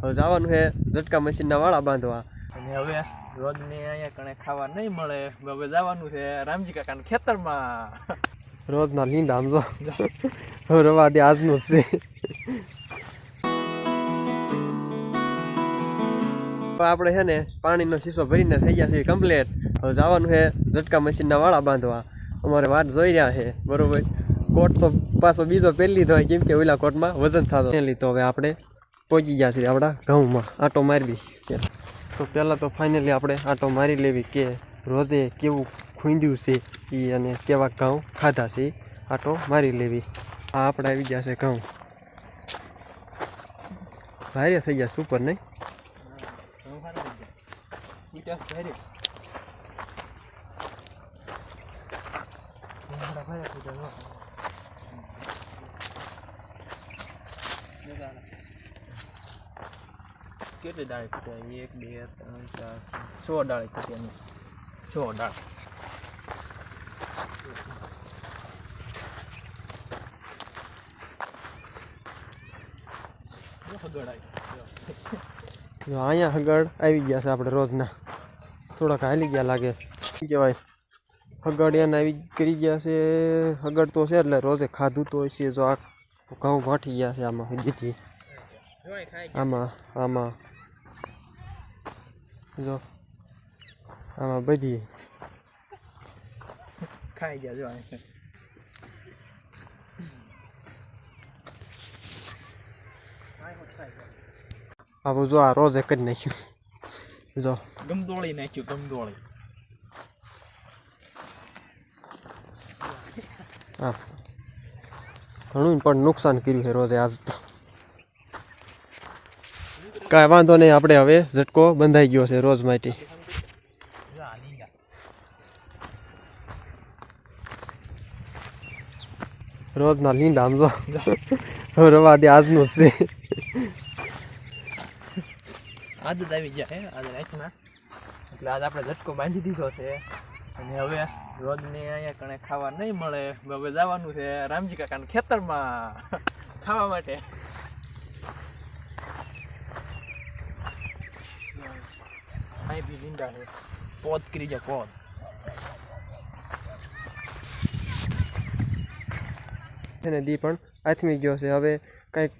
હવે જવાનું છે ઝટકા મશીનના વાળા બાંધવા અને હવે રોજને અહીંયા કણે ખાવા નહીં મળે. હવે જવાનું છે રામજી કાકાના ખેતરમાં. રોજના લીંડા આમ તો હવે રવા દે આજનું જ છે. આપણે છે ને પાણીનો શીશો ભરીને થઈ ગયા છે કમ્પ્લીટ. હવે જવાનું છે ઝટકા મશીનના વાળા બાંધવા. અમારે વાત જોઈ રહ્યા છે બરોબર. કોટ તો પાછો બીજો પહેરી લીધો હોય કેમ કે ઓલા કોટમાં વજન થતો લીધો. હવે આપણે પહોંચી ગયા છીએ આપણા ઘઉંમાં આટો મારવી. તો પહેલાં તો ફાઇનલી આપણે આટો મારી લેવી કે રોજે કેવું ખૂંદ્યું છે એ અને કેવા ઘઉં ખાધા છે આટો મારી લેવી. આ આપણે આવી ગયા છે ઘઉં ભારે થઈ ગયા સુપર નહીં. કેટલી ડાળી ખૂટ્યા? 1 2 3 4 6 ડાળી ખૂટ્યા. 6 ડાળ. અહીંયા હગડ આવી ગયા છે આપણે રોજના. થોડાક હાલી ગયા લાગે શું કહેવાય. હગડ એને આવી કરી ગયા છે. હગડ તો છે એટલે રોજે ખાધું તો હોય છે. જો આ ઘઉં વાટી ગયા છે આમાં હજીથી. આમાં આમાં જો આમાં બધી ખાઈ ગયા. જો આવું જો આ રોજે કરી નાખ્યું. જો ગમદોળી નાખ્યું. ગમદોળી. હા ઘણું પણ નુકસાન કર્યું છે રોજે આજ તો. કાંઈ વાંધો નહીં. આપણે હવે ઝટકો બંધાઈ ગયો છે રોજ માટે. રોજના લીંડા આમ તો હવે રવા દે આજનું જ છે. આજ જ આવી ગયા હે આજે રાતના. એટલે આજ આપણે ઝટકો બાંધી દીધો છે. અને હવે રોજને અહીંયા કણે ખાવા નહીં મળે. હવે જવાનું છે રામજી કાકાના ખેતરમાં ખાવા માટે. અહીં બી લીંડા છે. પોત કરી જાય પોત. એને દી પણ આથમી ગયો છે. હવે કંઈક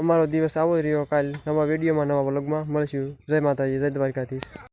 અમારો દિવસ આવો રહ્યો. કાલ નવા વિડીયોમાં નવા વ્લોગમાં મળશું. જય માતાજી, જય દ્વારકાધીશ.